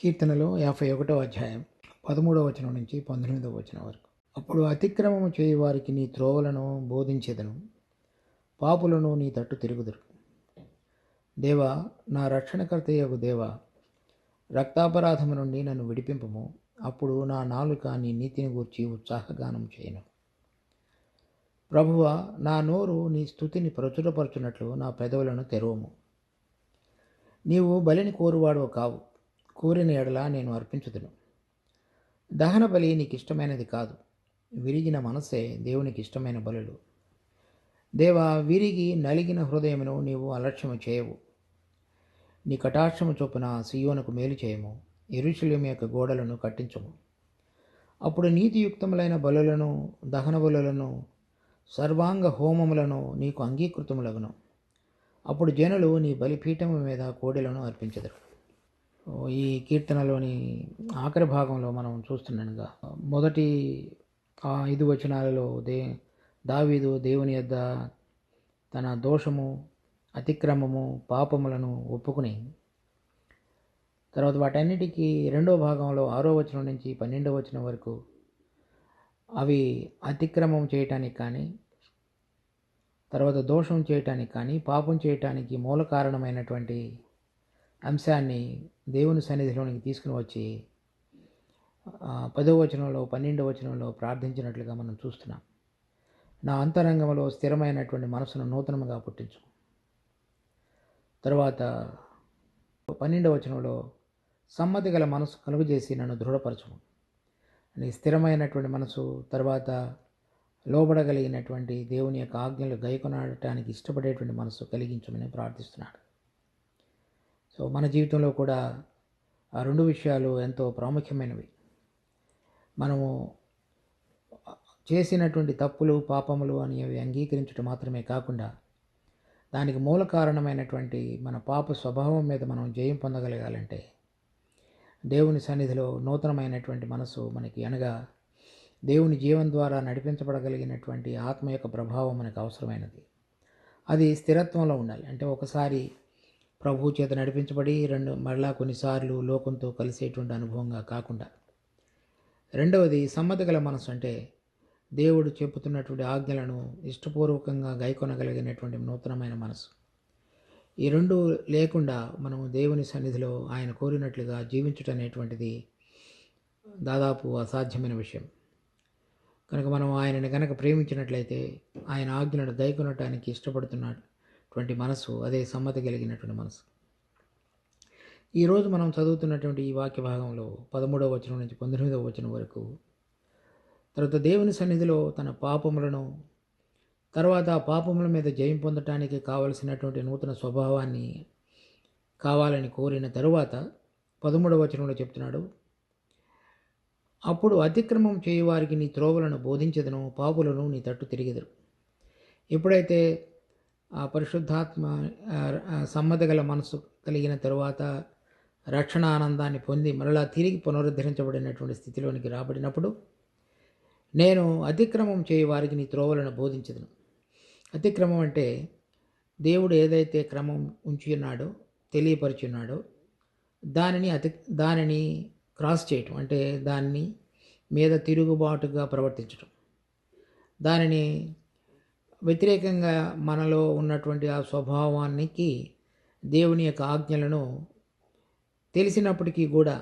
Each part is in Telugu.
కీర్తనలు 51వ అధ్యాయం 13వ వచనం నుంచి 19వ వచనం వరకు. అప్పుడు అతిక్రమము చేయు వారికి నీ త్రోవలను బోధించెదను, పాపులను నీ తట్టు తిరుగుదురు. దేవా, నా రక్షణకర్తయగు దేవా, రక్తాపరాధము నుండి నన్ను విడిపింపుము. అప్పుడు నా నాలుక నీ నీతిని గూర్చి ఉత్సాహగానం చేయను. ప్రభువా, నా నోరు నీ స్తుతిని ప్రచురపరచునట్లు నా పెదవులను తెరవము. నీవు బలిని కోరువాడవు కావు, కోరిన ఎడల నేను అర్పించుదును. దహన బలి నీకు ఇష్టమైనది కాదు, విరిగిన మనసే దేవునికి ఇష్టమైన బలులు. దేవా, విరిగి నలిగిన హృదయమును నీవు అలక్ష్యము చేయవు. నీ కటాక్షము చొప్పున సియోనుకు మేలు చేయము, యెరూషలేము యొక్క గోడలను కట్టించము. అప్పుడు నీతియుక్తములైన బలులను, దహన బలులను, సర్వాంగ హోమములను నీకు అంగీకృతములగును. అప్పుడు జనులు నీ బలిపీఠము మీద కోడెలను అర్పించెదరు. ఈ కీర్తనలోని ఆఖరి భాగంలో మనం చూస్తున్నానుగా, మొదటి 5 వచనాలలో దావీదు దేవుని యొద్ద తన దోషము, అతిక్రమము, పాపములను ఒప్పుకుని, తర్వాత వాటన్నిటికీ రెండో భాగంలో 6వ వచనం నుంచి 12వ వచనం వరకు అవి అతిక్రమం చేయటానికి కానీ, తర్వాత దోషం చేయటానికి కానీ, పాపం చేయటానికి మూల కారణమైనటువంటి అంశాన్ని దేవుని సన్నిధిలోనికి తీసుకుని వచ్చి 10వ వచనంలో 12వ వచనంలో ప్రార్థించినట్లుగా మనం చూస్తున్నాం. నా అంతరంగంలో స్థిరమైనటువంటి మనసును నూతనముగా పుట్టించు. తర్వాత 12వ వచనంలో సమ్మతి గల మనసు కలుగజేసి నన్ను దృఢపరచుము. నీ స్థిరమైనటువంటి మనసు, తర్వాత లోబడగలిగినటువంటి దేవుని యొక్క ఆజ్ఞలు గైకొనడానికి ఇష్టపడేటువంటి మనసు కలిగించమని ప్రార్థిస్తున్నాడు. సో మన జీవితంలో కూడా ఆ 2 విషయాలు ఎంతో ప్రాముఖ్యమైనవి. మనము చేసినటువంటి తప్పులు, పాపములు అనేవి అంగీకరించడం మాత్రమే కాకుండా, దానికి మూల కారణమైనటువంటి మన పాప స్వభావం మీద మనం జయం పొందగలగాలంటే దేవుని సన్నిధిలో నూతనమైనటువంటి మనసు మనకి, అనగా దేవుని జీవం ద్వారా నడిపించబడగలిగినటువంటి ఆత్మ యొక్క ప్రభావం మనకు అవసరమైనది. అది స్థిరత్వంలో ఉండాలి. అంటే ఒకసారి ప్రభువు చేత నడిపించబడి మరలా కొన్నిసార్లు లోకంతో కలిసేటువంటి అనుభవంగా కాకుండా. రెండవది సమ్మతి గల మనసు, అంటే దేవుడు చెప్పుతున్నటువంటి ఆజ్ఞలను ఇష్టపూర్వకంగా గైకొనగలిగినటువంటి నూతనమైన మనసు. ఈ 2 లేకుండా మనం దేవుని సన్నిధిలో ఆయన కోరినట్లుగా జీవించటం అనేటువంటిది దాదాపు అసాధ్యమైన విషయం. కనుక మనం ఆయనని కనుక ప్రేమించినట్లయితే, ఆయన ఆజ్ఞలను గైకొనటానికి ఇష్టపడుతున్నటువంటి మనసు, అదే సమ్మతి కలిగినటువంటి మనసు. ఈరోజు మనం చదువుతున్నటువంటి ఈ వాక్య భాగంలో 13వ వచనం నుంచి 19వ వచనం వరకు, తర్వాత దేవుని సన్నిధిలో తన పాపములను, తర్వాత ఆ పాపముల మీద జయం పొందటానికి కావలసినటువంటి నూతన స్వభావాన్ని కావాలని కోరిన తరువాత 13వ వచనంలో చెప్తున్నాడు, అప్పుడు అతిక్రమం చేయువారికి నీ త్రోవలను బోధించెదను, పాపులను నీ తట్టు తిరిగెదరు. ఎప్పుడైతే ఆ పరిశుద్ధాత్మ సమ్మతి గల మనసు కలిగిన తరువాత రక్షణ ఆనందాన్ని పొంది మరలా తిరిగి పునరుద్ధరించబడినటువంటి స్థితిలోనికి రాబడినప్పుడు, నేను అతిక్రమం చేయ వారికి నీ త్రోవలను బోధించదును. అతిక్రమం అంటే దేవుడు ఏదైతే క్రమం ఉంచి ఉన్నాడో, తెలియపరిచి ఉన్నాడో దానిని క్రాస్ చేయటం, అంటే దాన్ని మీద తిరుగుబాటుగా ప్రవర్తించటం, దానిని వ్యతిరేకంగా మనలో ఉన్నటువంటి ఆ స్వభావానికి దేవుని యొక్క ఆజ్ఞలను తెలిసినప్పటికీ కూడా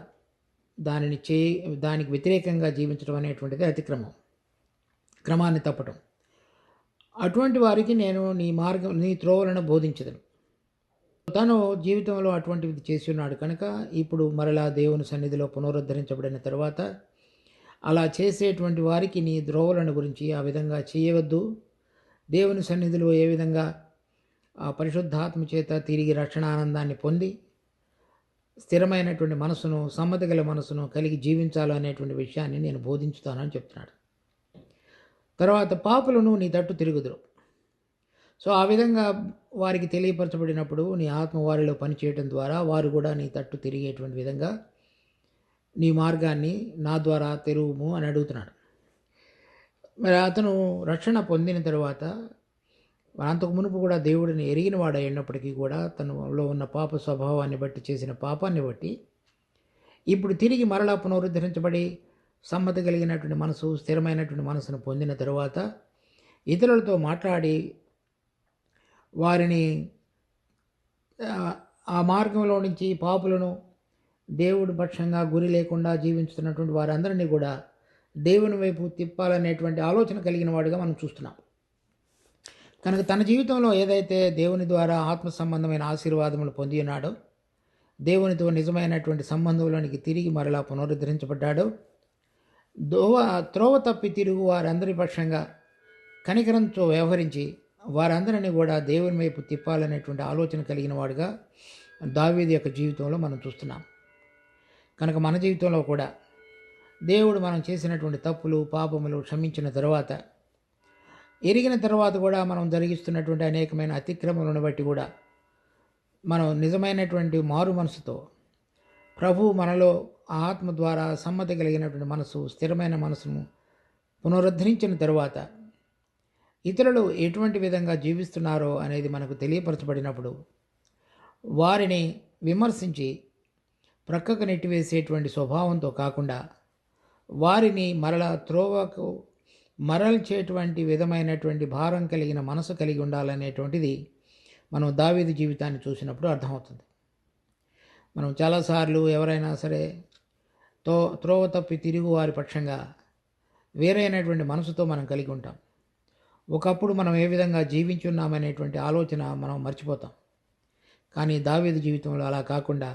దానికి వ్యతిరేకంగా జీవించడం అనేటువంటిది అతిక్రమం, క్రమాన్ని తప్పటం. అటువంటి వారికి నేను నీ త్రోవలను బోధించదను. తను జీవితంలో అటువంటిది చేసి ఉన్నాడు కనుక ఇప్పుడు మరలా దేవుని సన్నిధిలో పునరుద్ధరించబడిన తర్వాత అలా చేసేటువంటి వారికి నీ త్రోవలను గురించి, ఆ విధంగా చేయవద్దు, దేవుని సన్నిధిలో ఏ విధంగా ఆ పరిశుద్ధాత్మ చేత తిరిగి రక్షణ ఆనందాన్ని పొంది స్థిరమైనటువంటి మనసును, సమ్మతి గల మనసును కలిగి జీవించాలి అనేటువంటి విషయాన్ని నేను బోధించుతానని చెప్తున్నాడు. తర్వాత పాపులను నీ తట్టు తిరుగుదురు. సో ఆ విధంగా వారికి తెలియపరచబడినప్పుడు నీ ఆత్మ వారిలో పనిచేయటం ద్వారా వారు కూడా నీ తట్టు తిరిగేటువంటి విధంగా నీ మార్గాన్ని నా ద్వారా తెరువుము అని అడుగుతున్నాడు. మరి అతను రక్షణ పొందిన తర్వాత అంతకు మునుపు కూడా దేవుడిని ఎరిగిన వాడైనప్పటికీ కూడా తనలో ఉన్న పాప స్వభావాన్ని బట్టి, చేసిన పాపాన్ని బట్టి ఇప్పుడు తిరిగి మరలా పునరుద్ధరించబడి సమ్మతి కలిగినటువంటి మనసు, స్థిరమైనటువంటి మనసును పొందిన తరువాత ఇతరులతో మాట్లాడి వారిని ఆ మార్గంలో నుంచి పాపులను దేవుడి పక్షంగా గురి లేకుండా జీవించుతున్నటువంటి వారందరినీ కూడా దేవుని వైపు తిప్పాలనేటువంటి ఆలోచన కలిగిన వాడిగా మనం చూస్తున్నాం. కనుక తన జీవితంలో ఏదైతే దేవుని ద్వారా ఆత్మ సంబంధమైన ఆశీర్వాదములు పొంది ఉన్నాడో, దేవునితో నిజమైనటువంటి సంబంధంలోనికి తిరిగి మరలా పునరుద్ధరించబడ్డాడో, త్రోవ తప్పి తిరుగు వారందరి పక్షంగా కనికరంతో వ్యవహరించి వారందరినీ కూడా దేవుని వైపు తిప్పాలనేటువంటి ఆలోచన కలిగిన వాడుగా దావీదు యొక్క జీవితంలో మనం చూస్తున్నాం. కనుక మన జీవితంలో కూడా దేవుడు మనం చేసినటువంటి తప్పులు, పాపములు క్షమించిన తర్వాత, ఎరిగిన తర్వాత కూడా మనం జరిగిస్తున్నటువంటి అనేకమైన అతిక్రమలను బట్టి కూడా మనం నిజమైనటువంటి మారు మనసుతో ప్రభు మనలో ఆత్మ ద్వారా సమ్మతి కలిగినటువంటి మనసు, స్థిరమైన మనసును పునరుద్ధరించిన తరువాత ఇతరులు ఎటువంటి విధంగా జీవిస్తున్నారో అనేది మనకు తెలియపరచబడినప్పుడు వారిని విమర్శించి ప్రక్కకు నెట్టివేసేటువంటి స్వభావంతో కాకుండా వారిని మరలా త్రోవకు మరల్చేటువంటి విధమైనటువంటి భారం కలిగిన మనసు కలిగి ఉండాలనేటువంటిది మనం దావీదు జీవితాన్ని చూసినప్పుడు అర్థమవుతుంది. మనం చాలాసార్లు ఎవరైనా సరే త్రోవ తప్పి తిరుగు వారి పక్షంగా వేరైనటువంటి మనసుతో మనం కలిగి ఉంటాం. ఒకప్పుడు మనం ఏ విధంగా జీవించున్నామనేటువంటి ఆలోచన మనం మర్చిపోతాం. కానీ దావీదు జీవితంలో అలా కాకుండా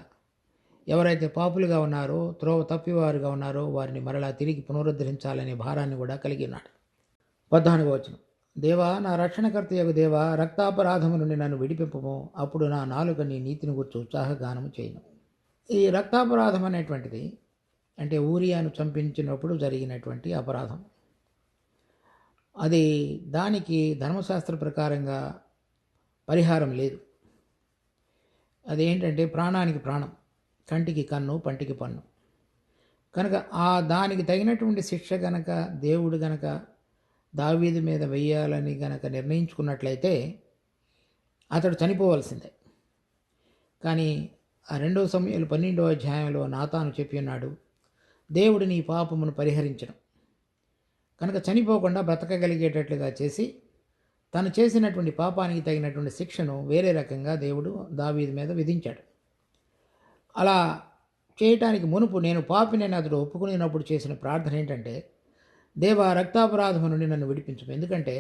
ఎవరైతే పాపులుగా ఉన్నారో, త్రోవ తప్పివారుగా ఉన్నారో వారిని మరలా తిరిగి పునరుద్ధరించాలనే భారాన్ని కూడా కలిగి ఉన్నాడు. 14వ వచనం, దేవా నా రక్షణకర్తయగు దేవా, రక్తాపరాధము నుండి నన్ను విడిపింపము, అప్పుడు నా నాలుక నీ నీతిని గురించి ఉత్సాహగానము చేయను. ఈ రక్తాపరాధం అనేటువంటిది అంటే ఊరియాను చంపించినప్పుడు జరిగినటువంటి అపరాధం. అది దానికి ధర్మశాస్త్ర ప్రకారంగా పరిహారం లేదు. అదేంటంటే ప్రాణానికి ప్రాణం, కంటికి కన్ను, పంటికి పన్ను. కనుక దానికి తగినటువంటి శిక్ష గనక దేవుడు గనక దావీదు మీద వెయ్యాలని గనక నిర్ణయించుకున్నట్లయితే అతడు చనిపోవలసిందే. కానీ ఆ 2 సమూయేలు 12వ అధ్యాయంలో నాతాను చెప్పి ఉన్నాడు, దేవుడు నీ పాపమును పరిహరించను. కనుక చనిపోకుండా బ్రతకగలిగేటట్లుగా చేసి తను చేసినటువంటి పాపానికి తగినటువంటి శిక్షను వేరే రకంగా దేవుడు దావీదు మీద విధించాడు. అలా చేయటానికి మునుపు నేను పాపినని అతడు ఒప్పుకునేటప్పుడు చేసిన ప్రార్థన ఏంటంటే, దేవా రక్తాపరాధము నుండి నన్ను విడిపించు. ఎందుకంటే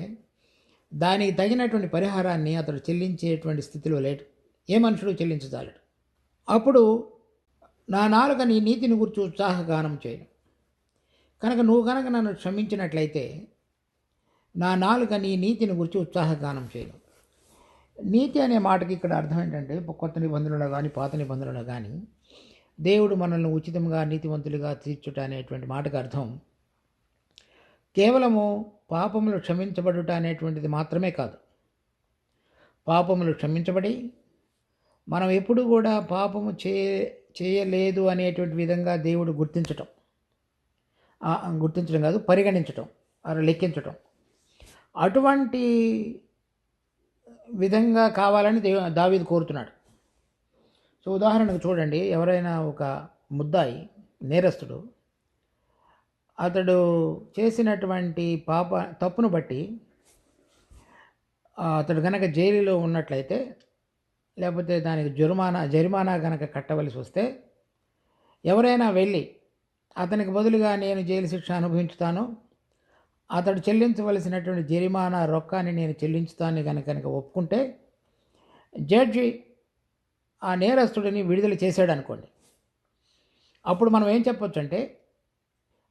దానికి తగినటువంటి పరిహారాన్ని అతడు చెల్లించేటువంటి స్థితిలో లేడు. ఏ మనుషుడు చెల్లించజాలడు. అప్పుడు నా నాలుక నీ నీతిని గురించి ఉత్సాహగానం చేయను. కనుక నువ్వు కనుక నన్ను క్షమించినట్లయితే నా నాలుక నీ నీతిని గురించి ఉత్సాహగానం చేయను. నీతి అనే మాటకి ఇక్కడ అర్థం ఏంటంటే, కొత్త నిబంధనలో కానీ పాత నిబంధనలో కానీ దేవుడు మనల్ని ఉచితంగా నీతివంతులుగా తీర్చుట అనేటువంటి మాటకు అర్థం కేవలము పాపములు క్షమించబడుట అనేటువంటిది మాత్రమే కాదు. పాపములు క్షమించబడి మనం ఎప్పుడు కూడా పాపము చేయలేదు అనేటువంటి విధంగా దేవుడు గుర్తించటం కాదు, పరిగణించటం, లెక్కించటం, అటువంటి విధంగా కావాలని దావీదు కోరుతున్నాడు. సో ఉదాహరణకు చూడండి, ఎవరైనా ఒక ముద్దాయి, నేరస్తుడు, అతడు చేసినటువంటి తప్పును బట్టి అతడు కనుక జైలులో ఉన్నట్లయితే, లేకపోతే దానికి జరిమానా కనుక కట్టవలసి వస్తే, ఎవరైనా వెళ్ళి అతనికి బదులుగా నేను జైలు శిక్ష అనుభవించుతాను, అతడు చెల్లించవలసినటువంటి జరిమానా రొక్కాన్ని నేను చెల్లించుతాను కనుక ఒప్పుకుంటే జడ్జి ఆ నేరస్తుడిని విడుదల చేశాడు అనుకోండి. అప్పుడు మనం ఏం చెప్పొచ్చు అంటే,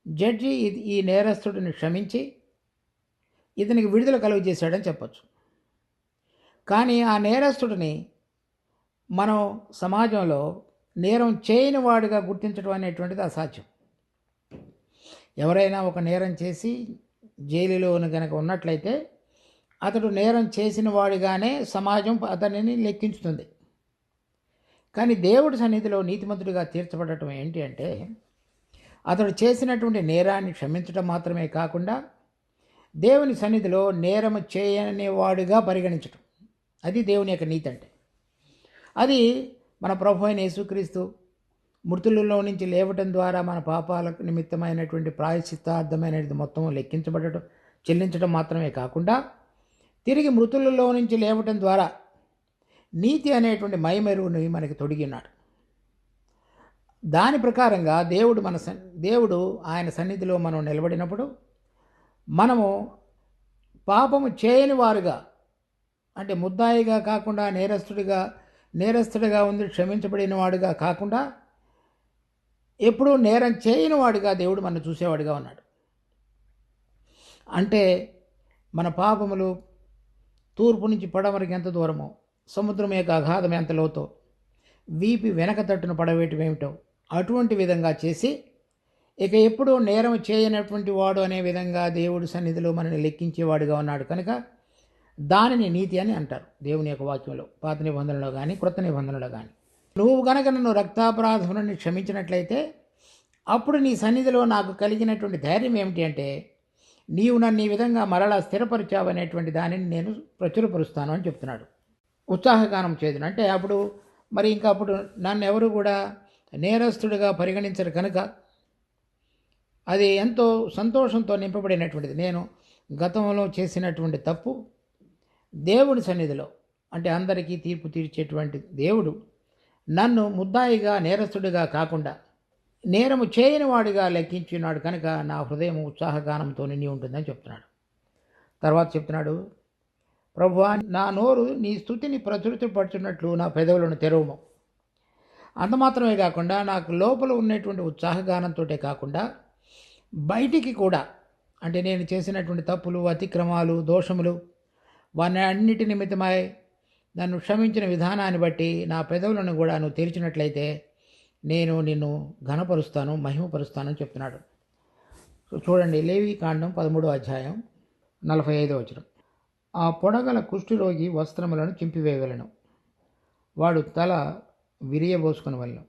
జడ్జి ఈ నేరస్తుడిని క్షమించి ఇతనికి విడుదల కలుగజేశాడని చెప్పొచ్చు. కానీ ఆ నేరస్తుడిని మనం సమాజంలో నేరం చేయని వాడిగా గుర్తించడం అనేటువంటిది అసాధ్యం. ఎవరైనా ఒక నేరం చేసి జైలులో కనుక ఉన్నట్లయితే అతడు నేరం చేసిన వాడిగానే సమాజం అతనిని లెక్కించుతుంది. కానీ దేవుడి సన్నిధిలో నీతిమంతుడిగా తీర్చబడటం ఏంటి అంటే, అతడు చేసినటువంటి నేరాన్ని క్షమించడం మాత్రమే కాకుండా దేవుని సన్నిధిలో నేరము చేయని వాడిగా పరిగణించటం. అది దేవుని యొక్క నీతి అంటే. అది మన ప్రభు అయిన యేసుక్రీస్తు మృతులలో నుంచి లేవటం ద్వారా మన పాపాలకు నిమిత్తమైనటువంటి ప్రాయశ్చిత్తార్థమైనది మొత్తం చెల్లించడం మాత్రమే కాకుండా తిరిగి మృతులలో నుంచి లేవటం ద్వారా నీతి అనేటువంటి మైమెరువుని మనకి తొడిగినాడు. దాని ప్రకారంగా దేవుడు ఆయన సన్నిధిలో మనం నిలబడినప్పుడు మనము పాపము చేయని వారుగా, అంటే ముద్దాయిగా కాకుండా నేరస్తుడిగా ఉంది క్షమించబడిన వాడుగా కాకుండా ఎప్పుడూ నేరం చేయని వాడుగా దేవుడు మనం చూసేవాడుగా ఉన్నాడు. అంటే మన పాపములు తూర్పు నుంచి పడమరికి ఎంత దూరమో, సముద్రం యొక్క అగాధం ఎంత లోతో, వీపి వెనక తట్టును పడవేయటమేమిటో అటువంటి విధంగా చేసి ఇక ఎప్పుడూ నేరం చేయనటువంటి వాడు అనే విధంగా దేవుడి సన్నిధిలో మనల్ని లెక్కించేవాడుగా ఉన్నాడు. కనుక దానిని నీతి అని అంటారు దేవుని యొక్క వాక్యంలో, పాత నిబంధనలో కానీ క్రొత్త నిబంధనలో కానీ. నువ్వు గనక నన్ను రక్తాపరాధములను క్షమించినట్లయితే అప్పుడు నీ సన్నిధిలో నాకు కలిగినటువంటి ధైర్యం ఏమిటి అంటే, నీవు నన్ను ఈ విధంగా మరలా స్థిరపరిచావు అనేటువంటి దానిని నేను ప్రచురపరుస్తాను అని చెప్తున్నాడు. ఉత్సాహగానం చేదును అంటే అప్పుడు అప్పుడు నన్ను ఎవరు కూడా నేరస్తుడిగా పరిగణించరు కనుక అది ఎంతో సంతోషంతో నింపబడినటువంటిది. నేను గతంలో చేసినటువంటి తప్పు దేవుని సన్నిధిలో, అంటే అందరికీ తీర్పు తీర్చేటువంటి దేవుడు నన్ను ముద్దాయిగా నేరస్తుడిగా కాకుండా నేరము చేయని వాడిగా లెక్కించున్నాడు కనుక నా హృదయం ఉత్సాహగానంతో నిండి ఉంటుందని చెప్తున్నాడు. తర్వాత చెప్తున్నాడు, ప్రభువా నా నోరు నీ స్తుతిని ప్రచురితపడుతున్నట్లు నా పెదవులను తెరవము. అంత మాత్రమే కాకుండా నాకు లోపల ఉన్నటువంటి ఉత్సాహగానంతో కాకుండా బయటికి కూడా, అంటే నేను చేసినటువంటి తప్పులు, అతిక్రమాలు, దోషములు వాని అన్నిటి నిమిత్తమై నన్ను క్షమించిన విధానాన్ని బట్టి నా పెదవులను కూడా నువ్వు తెరిచినట్లయితే నేను నిన్ను ఘనపరుస్తాను, మహిమపరుస్తానని చెప్తున్నాడు. చూడండి, లేవీకాండం 13వ అధ్యాయం 45వ వచనం. ఆ పొడగల కుష్ఠరోగి వస్త్రములను చింపివేయవలెను, వాడు తల విరియబోసుకునవలెను,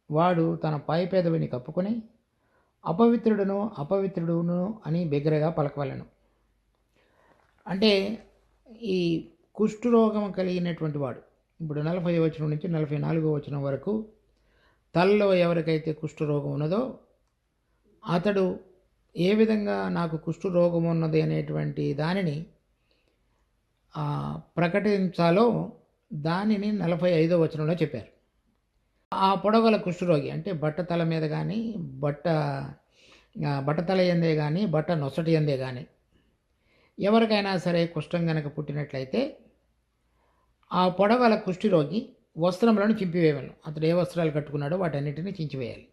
వాడు తన పై పెదవిని కప్పుకొని అపవిత్రుడును అని బిగ్గరగా పలకవలెను. అంటే ఈ కుష్ఠరోగం కలిగినటువంటి వాడు, ఇప్పుడు 40వ వచనం నుంచి 44వ వచనం వరకు తలలో ఎవరికైతే కుష్ఠరోగం ఉన్నదో అతడు ఏ విధంగా నాకు కుష్ఠరోగం ఉన్నది అనేటువంటి దానిని ప్రకటించాలో దానిని 45వ వచనంలో చెప్పారు. ఆ పొడగల కుష్ఠరోగి అంటే బట్ట తల మీద కానీ, బట్ట తల ఎందే కానీ, బట్ట నొసటి ఎందే కానీ ఎవరికైనా సరే కుష్ఠం కనుక పుట్టినట్లయితే ఆ పొడగల కుష్ఠరోగి వస్త్రములను చింపివేయవలను. అతడు ఏ వస్త్రాలు కట్టుకున్నాడో వాటన్నిటిని చించివేయాలి.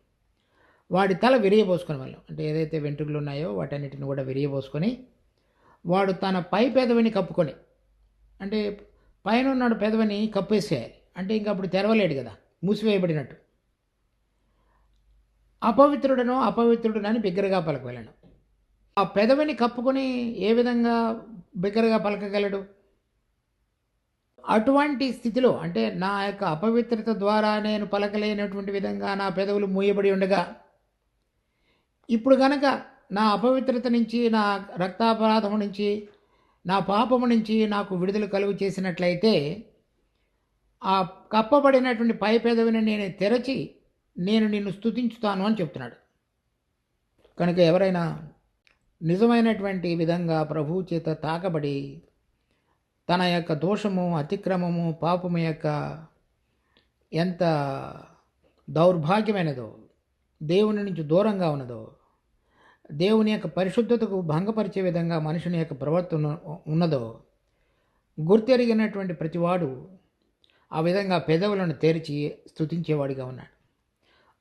వాడి తల విరియబోసుకొని వెళ్ళం, అంటే ఏదైతే వెంట్రుకలు ఉన్నాయో వాటన్నిటిని కూడా విరియబోసుకొని వాడు తన పై పెదవిని కప్పుకొని, అంటే పైన ఉన్నాడు పెదవిని కప్పేసేయాలి, అంటే ఇంకా అప్పుడు తెరవలేడు కదా, మూసివేయబడినట్టు. అపవిత్రుడని బిగ్గరగా పలకగలను. ఆ పెదవిని కప్పుకొని ఏ విధంగా బిగ్గరగా పలకగలడు? అటువంటి స్థితిలో, అంటే నా యొక్క అపవిత్రత ద్వారా నేను పలకలేనటువంటి విధంగా నా పెదవులు మూయబడి ఉండగా, ఇప్పుడు గనక నా అపవిత్రత నుంచి, నా రక్తాపరాధము నుంచి, నా పాపము నుంచి నాకు విడుదల కలుగు చేసినట్లయితే ఆ కప్పబడినటువంటి పై పెదవిని నేను తెరచి నేను నిన్ను స్తుతించుతాను అని చెప్తున్నాడు. కనుక ఎవరైనా నిజమైనటువంటి విధంగా ప్రభువు చేత తాకబడి తన యొక్క దోషము, అతిక్రమము, పాపము యొక్క ఎంత దౌర్భాగ్యమైనదో, దేవుని నుంచి దూరంగా ఉన్నదో, దేవుని యొక్క పరిశుద్ధతకు భంగపరిచే విధంగా మనుషుని యొక్క ప్రవర్తన ఉన్నదో గుర్తెరిగినటువంటి ప్రతివాడు ఆ విధంగా పెదవులను తెరిచి స్తుతించేవాడిగా ఉన్నాడు.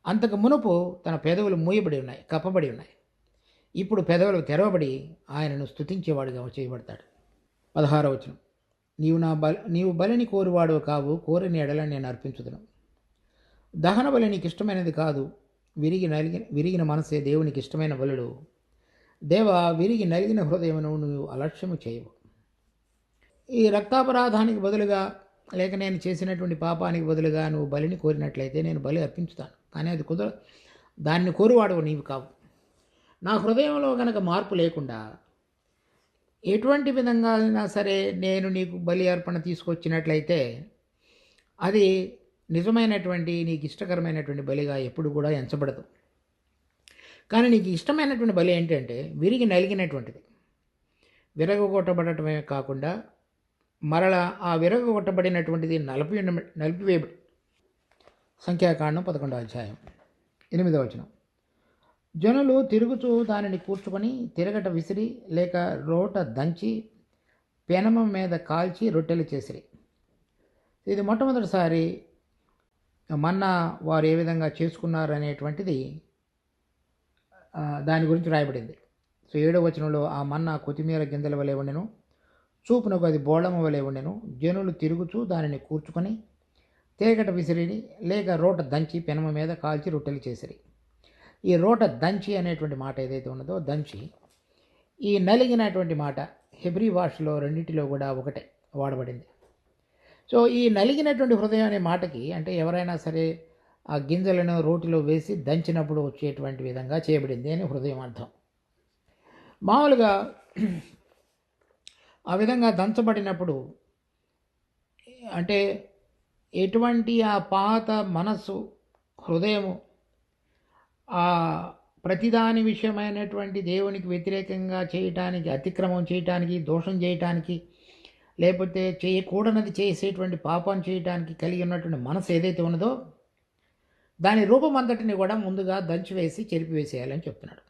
అంతకు మునుపు తన పెదవులు మూయబడి ఉన్నాయి, కప్పబడి ఉన్నాయి. ఇప్పుడు పెదవులు తెరవబడి ఆయనను స్తుతించేవాడిగా చేయబడతాడు. 16వ వచనం. నీవు బలిని కోరువాడు కావు, కోరిన ఎడల నేను అర్పించుదును. దహన బలి నీకు ఇష్టమైనది కాదు, విరిగిన మనసే దేవునికి ఇష్టమైన బలుడు. దేవా, విరిగి నలిగిన హృదయమును నువ్వు అలక్ష్యము చేయవు. ఈ రక్తాపరాధానికి బదులుగా, లేక నేను చేసినటువంటి పాపానికి బదులుగా నువ్వు బలిని కోరినట్లయితే నేను బలి అర్పించుతాను, కానీ అది దాన్ని కోరువాడు నీవు కావు. నా హృదయంలో కనుక మార్పు లేకుండా ఎటువంటి విధంగా అయినా సరే నేను నీకు బలి అర్పణ తీసుకొచ్చినట్లయితే అది నిజమైనటువంటి నీకు ఇష్టకరమైనటువంటి బలిగా ఎప్పుడు కూడా ఎంచబడదు. కానీ నీకు ఇష్టమైనటువంటి బలి ఏంటంటే విరిగి నలిగినటువంటిది. విరగొట్టబడటమే కాకుండా మరలా ఆ విరగొట్టబడినటువంటిది నలిపివేయబడి. సంఖ్యాకాండం 11వ అధ్యాయం 8వ వచనం. జనులు తిరుగుచూ దానిని కూర్చుకొని తిరగట విసిరి లేక రోట దంచి పెనమ మీద కాల్చి రొట్టెలు చేసిరి. ఇది మొట్టమొదటిసారి మన్నా వారు ఏ విధంగా చేసుకున్నారు అనేటువంటిది దాని గురించి రాయబడింది. సో 7వ వచనంలో ఆ మన్నా కొత్తిమీర గింజల వలె ఉండెను, చూపునకు అది బోళము వలె ఉండెను. జనులు తిరుగుచూ దానిని కూర్చుకొని తేగట విసిరిని లేక రోట దంచి పెనమ మీద కాల్చి రొట్టెలు చేసిరి. ఈ రోట దంచి అనేటువంటి మాట ఏదైతే ఉన్నదో దంచి, ఈ నలిగినటువంటి మాట హెబ్రీ భాషలో రెండింటిలో కూడా ఒకటే వాడబడింది. సో ఈ నలిగినటువంటి హృదయం అనే మాటకి అంటే ఎవరైనా సరే ఆ గింజలను రోటిలో వేసి దంచినప్పుడు వచ్చేటువంటి విధంగా చేయబడింది అని హృదయం అర్థం. మామూలుగా ఆ విధంగా దంచబడినప్పుడు అంటే ఎటువంటి ఆ పాత మనస్సు హృదయము ఆ ప్రతిదాని విషయమైనటువంటి దేవునికి వ్యతిరేకంగా చేయటానికి, అతిక్రమం చేయటానికి, దోషం చేయటానికి, లేకపోతే చేయకూడనది చేసేటువంటి పాపం చేయటానికి కలిగి ఉన్నటువంటి మనసు ఏదైతే ఉన్నదో దాని రూపం అంతటిని కూడా ముందుగా దంచివేసి చెరిపివేసేయాలని చెప్తున్నాడు.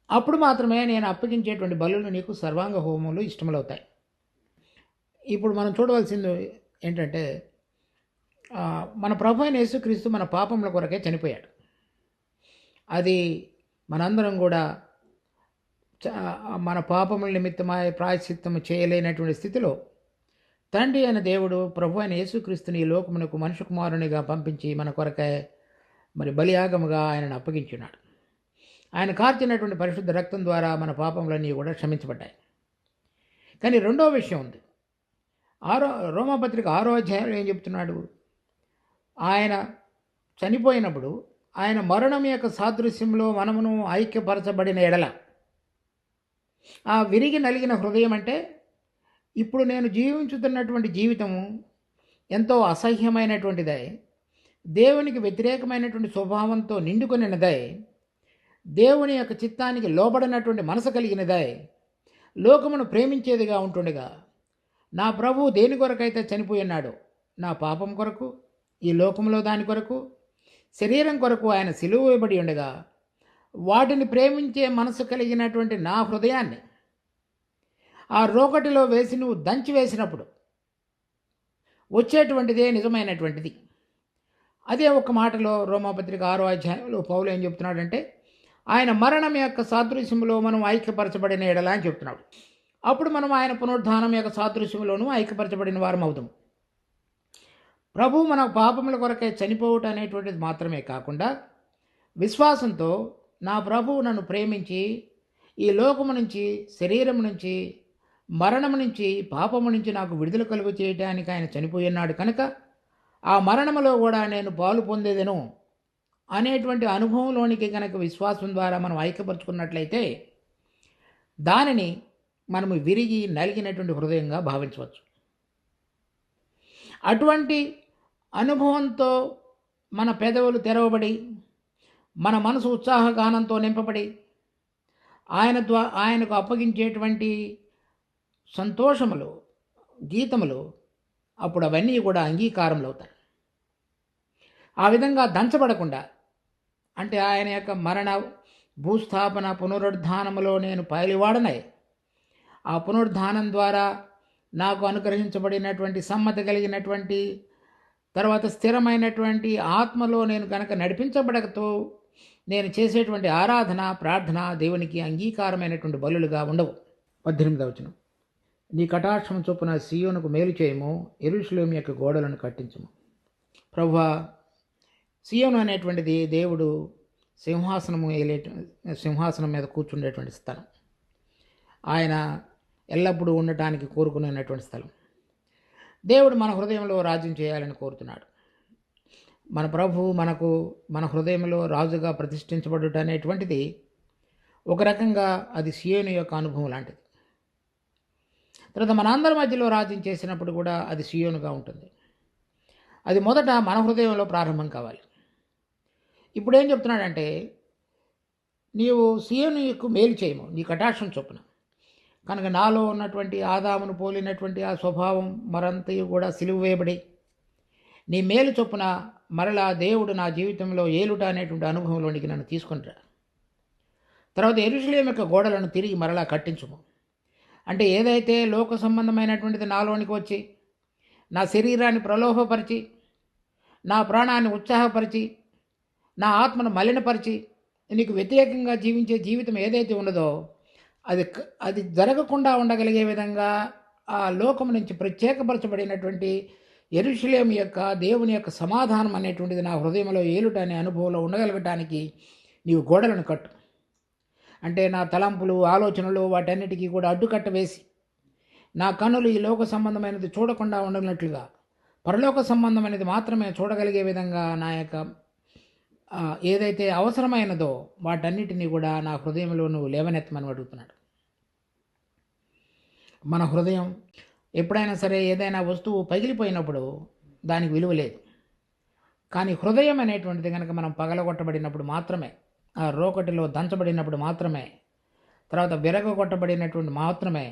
అప్పుడు మాత్రమే నేను అప్పగించేటువంటి బలులు నీకు సర్వాంగ హోమములు ఇష్టములవుతాయి. ఇప్పుడు మనం చూడవలసింది ఏంటంటే మన ప్రభు అయిన యేసుక్రీస్తు మన పాపముల కొరకే చనిపోయాడు. అది మనందరం కూడా మన పాపముల నిమిత్తమై ప్రాయశ్చిత్తము చేయలేనటువంటి స్థితిలో తండ్రి అయిన దేవుడు ప్రభు అయిన యేసుక్రీస్తుని ఈ లోకమునకు మనుష్య కుమారునిగా పంపించి మన కొరకే మరి బలియాగముగా ఆయనను అప్పగించున్నాడు. ఆయన కార్చినటువంటి పరిశుద్ధ రక్తం ద్వారా మన పాపములన్నీ కూడా క్షమించబడ్డాయి. కానీ రెండో విషయం ఉంది. రోమాపత్రిక 6వ అధ్యాయంలో ఏం చెప్తున్నాడు? ఆయన చనిపోయినప్పుడు ఆయన మరణం యొక్క సాదృశ్యంలో మనమును ఐక్యపరచబడిన ఎడల, ఆ విరిగి నలిగిన హృదయం అంటే ఇప్పుడు నేను జీవించుతున్నటువంటి జీవితము ఎంతో అసహ్యమైనటువంటిదై, దేవునికి వ్యతిరేకమైనటువంటి స్వభావంతో నిండుకొనినదై, దేవుని యొక్క చిత్తానికి లోబడినటువంటి మనసు కలిగినదై, లోకమును ప్రేమించేదిగా ఉంటుండగా, నా ప్రభువు దేని కొరకైతే చనిపోయి ఉన్నాడో, నా పాపం కొరకు, ఈ లోకంలో దాని కొరకు, శరీరం కొరకు ఆయన సిలువ వేయబడి ఉండగా, వాటిని ప్రేమించే మనసు కలిగినటువంటి నా హృదయాన్ని ఆ రోకటిలో వేసి నువ్వు దంచి వేసినప్పుడు వచ్చేటువంటిదే నిజమైనటువంటిది. అదే ఒక మాటలో రోమాపత్రిక 6వ అధ్యాయంలో పౌలు ఏం చెప్తున్నాడంటే, ఆయన మరణం యొక్క సాదృశ్యంలో మనం ఐక్యపరచబడిన ఎడల అని చెప్తున్నాడు. అప్పుడు మనం ఆయన పునరుద్ధానం యొక్క సాదృశ్యంలోనూ ఐక్యపరచబడిన వారం అవుతాం. ప్రభు మన పాపముల కొరకే చనిపోవటం అనేటువంటిది మాత్రమే కాకుండా, విశ్వాసంతో నా ప్రభువు నన్ను ప్రేమించి ఈ లోకము నుంచి, శరీరం నుంచి, మరణము నుంచి, పాపము నుంచి నాకు విడుదల కలుగు చేయడానికి ఆయన చనిపోయి ఉన్నాడు కనుక ఆ మరణములో కూడా నేను పాలు పొందేదను అనేటువంటి అనుభవంలోనికి కనుక విశ్వాసం ద్వారా మనం ఐక్యపరుచుకున్నట్లయితే దానిని మనము విరిగి నలిగినటువంటి హృదయంగా భావించవచ్చు. అటువంటి అనుభవంతో మన పెదవులు తెరవబడి, మన మనసు ఉత్సాహగానంతో నింపబడి, ఆయనకు అప్పగించేటువంటి సంతోషములు, గీతములు, అప్పుడు అవన్నీ కూడా అంగీకారములు అవుతాయి. ఆ విధంగా దంచబడకుండా, అంటే ఆయన యొక్క మరణ, భూస్థాపన, పునరుద్ధానములో నేను పాలివాడనై, ఆ పునరుద్ధానం ద్వారా నాకు అనుగ్రహించబడినటువంటి సమ్మతి కలిగినటువంటి తర్వాత స్థిరమైనటువంటి ఆత్మలో నేను కనుక నడిపించబడతో నేను చేసేటువంటి ఆరాధన, ప్రార్థన దేవునికి అంగీకారమైనటువంటి బలులుగా ఉండవు. 18వ వచనం. నీ కటాక్షం చొప్పున సీయోనుకు మేలు చేయము, యెరూషలేము యొక్క గోడలను కట్టించుము. ప్రభువా, సీయోను అనేటువంటిది దేవుడు సింహాసనం మీద కూర్చుండేటువంటి స్థలం. ఆయన ఎల్లప్పుడూ ఉండటానికి కోరుకునేటువంటి స్థలం. దేవుడు మన హృదయంలో రాజ్యం చేయాలని కోరుతున్నాడు. మన ప్రభువు మన హృదయంలో రాజుగా ప్రతిష్ఠించబడుట అనేటువంటిది ఒక రకంగా అది సీయోను యొక్క అనుభవం లాంటిది. తర్వాత మనందరి మధ్యలో రాజ్యం చేసినప్పుడు కూడా అది సీయోనుగా ఉంటుంది. అది మొదట మన హృదయంలో ప్రారంభం కావాలి. ఇప్పుడు ఏం చెప్తున్నాడంటే, నీవు సీయోనుకు మేలు చేయము, నీ కటాక్షం చొప్పున. కనుక నాలో ఉన్నటువంటి ఆదామును పోలినటువంటి ఆ స్వభావం మరంతయు కూడా సిలువ వేయబడి నీ మేలు చొప్పున మరలా దేవుడు నా జీవితంలో ఏలుట అనేటువంటి అనుభవంలోనికి నన్ను తీసుకుంటా. తర్వాత యెరూషలేము యొక్క గోడలను తిరిగి మరలా కట్టించుము. అంటే ఏదైతే లోక సంబంధమైనటువంటిది నాలోనికి వచ్చి నా శరీరాన్ని ప్రలోభపరిచి, నా ప్రాణాన్ని ఉత్సాహపరిచి, నా ఆత్మను మలినపరిచి నీకు వ్యతిరేకంగా జీవించే జీవితం ఏదైతే ఉన్నదో అది జరగకుండా ఉండగలిగే విధంగా ఆ లోకం నుంచి ప్రత్యేకపరచబడినటువంటి యెరూషలేము యొక్క దేవుని యొక్క సమాధానం అనేటువంటిది నా హృదయంలో ఏలుట అనే అనుభవంలో ఉండగలగటానికి నీవు గోడలను కట్టు. అంటే నా తలంపులు, ఆలోచనలు వాటన్నిటికీ కూడా అడ్డుకట్ట వేసి, నా కన్నులు ఈ లోక సంబంధమైనది చూడకుండా ఉండనట్లుగా పరలోక సంబంధమైనది మాత్రమే చూడగలిగే విధంగా నా యొక్క ఏదైతే అవసరమైనదో వాటన్నిటినీ కూడా నా హృదయంలో నువ్వు లేవనెత్తమని అడుగుతున్నాడు. మన హృదయం ఎప్పుడైనా సరే ఏదైనా వస్తువు పగిలిపోయినప్పుడు దానికి విలువ లేదు. కానీ హృదయం అనేటువంటిది కనుక మనం పగలగొట్టబడినప్పుడు మాత్రమే, ఆ రోకటిలో దంచబడినప్పుడు మాత్రమే, తర్వాత విరగొట్టబడినటువంటి మాత్రమే,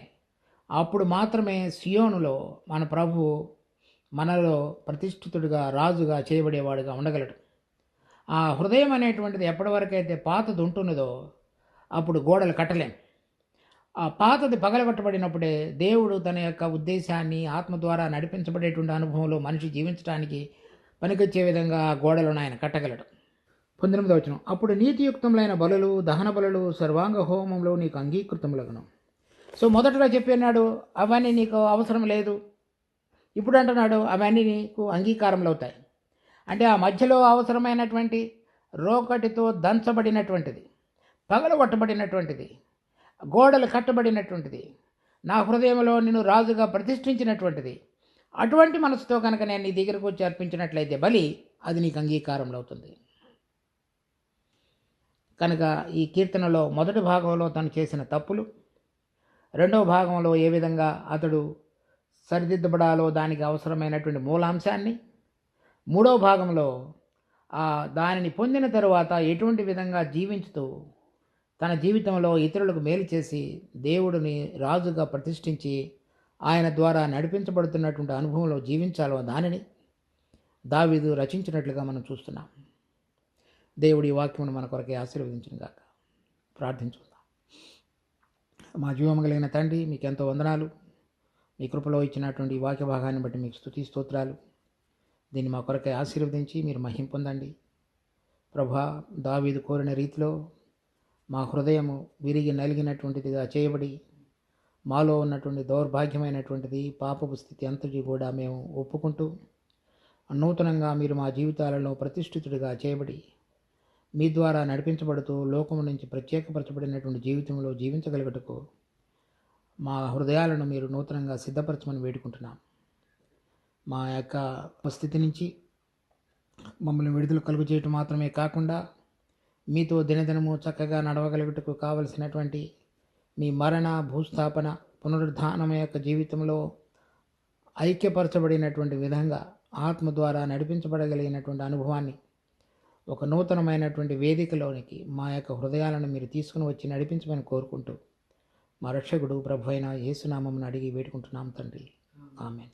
అప్పుడు మాత్రమే సియోనులో మన ప్రభువు మనలో ప్రతిష్ఠితుడిగా, రాజుగా చేయబడేవాడుగా ఉండగలడు. ఆ హృదయం అనేటువంటిది ఎప్పటి వరకైతే పాతది ఉంటున్నదో అప్పుడు గోడలు కట్టలేం. ఆ పాతది పగలగొట్టబడినప్పుడే దేవుడు తన యొక్క ఉద్దేశాన్ని ఆత్మ ద్వారా నడిపించబడేటువంటి అనుభవంలో మనిషి జీవించడానికి పనికొచ్చే విధంగా ఆ గోడలను ఆయన కట్టగలడు. 19వ వచనం, అప్పుడు నీతియుక్తములైన బలులు, దహన బలులు, సర్వాంగ హోమంలో నీకు అంగీకృతములగును. సో మొదటగా చెప్పినాడు అవన్నీ నీకు అవసరం లేదు, ఇప్పుడు అంటున్నాడు అవన్నీ నీకు అంగీకారములు అవుతాయి. అంటే ఆ మధ్యలో అవసరమైనటువంటి రోకటితో దంచబడినటువంటిది, పగలగొట్టబడినటువంటిది, గోడలు కట్టబడినటువంటిది, నా హృదయంలో నిన్ను రాజుగా ప్రతిష్ఠించినటువంటిది, అటువంటి మనసుతో కనుక నేను నీ దగ్గరకు వచ్చి అర్పించినట్లయితే బలి, అది నీకు అంగీకారంలో అవుతుంది. కనుక ఈ కీర్తనలో మొదటి భాగంలో తను చేసిన తప్పులు, రెండవ భాగంలో ఏ విధంగా అతడు సరిదిద్దబడాలో దానికి అవసరమైనటువంటి మూలాంశాన్ని, మూడవ భాగంలో దానిని పొందిన తరువాత ఎటువంటి విధంగా జీవించుతూ తన జీవితంలో ఇతరులకు మేలు చేసి దేవుడిని రాజుగా ప్రతిష్ఠించి ఆయన ద్వారా నడిపించబడుతున్నటువంటి అనుభవంలో జీవించాలో దానిని దావీదు రచించినట్లుగా మనం చూస్తున్నాం. దేవుడి వాక్యమును మన కొరకే ఆశీర్వదించును గాక. ప్రార్థించుకుందాం. మా జీవము కలిగిన తండ్రి, మీకు ఎంతో వందనాలు. మీ కృపలో ఇచ్చినటువంటి ఈ వాక్య భాగాన్ని బట్టి మీకు స్తుతి స్తోత్రాలు. దీన్ని మా కొరకే ఆశీర్వదించి మీరు మహిమ పొందండి. ప్రభా, దావీదు కోరిన రీతిలో మా హృదయము విరిగి నలిగినటువంటిదిగా చేయబడి మాలో ఉన్నటువంటి దౌర్భాగ్యమైనటువంటిది పాపపు స్థితి అంతటి కూడా మేము ఒప్పుకుంటూ నూతనంగా మీరు మా జీవితాలలో ప్రతిష్ఠితుడిగా చేయబడి మీ ద్వారా నడిపించబడుతూ లోకము నుంచి ప్రత్యేకపరచబడినటువంటి జీవితంలో జీవించగలుగుటకు మా హృదయాలను మీరు నూతనంగా సిద్ధపరచమని వేడుకుంటున్నాం. మా యొక్క స్థితి నుంచి మమ్మల్ని విడుదల కలుగు చేయటం మాత్రమే కాకుండా మీతో దినదినము చక్కగా నడవగలుగుటకు కావలసినటువంటి మీ మరణ, భూస్థాపన, పునరుద్ధానం యొక్క జీవితంలో ఐక్యపరచబడినటువంటి విధంగా ఆత్మ ద్వారా నడిపించబడగలిగినటువంటి అనుభవాన్ని ఒక నూతనమైనటువంటి వేదికలోనికి మా యొక్క హృదయాలను మీరు తీసుకుని వచ్చి నడిపించమని కోరుకుంటూ మా రక్షకుడు ప్రభు అయిన యేసునామమును అడిగి వేడుకుంటున్నాం తండ్రి. ఆమేన్.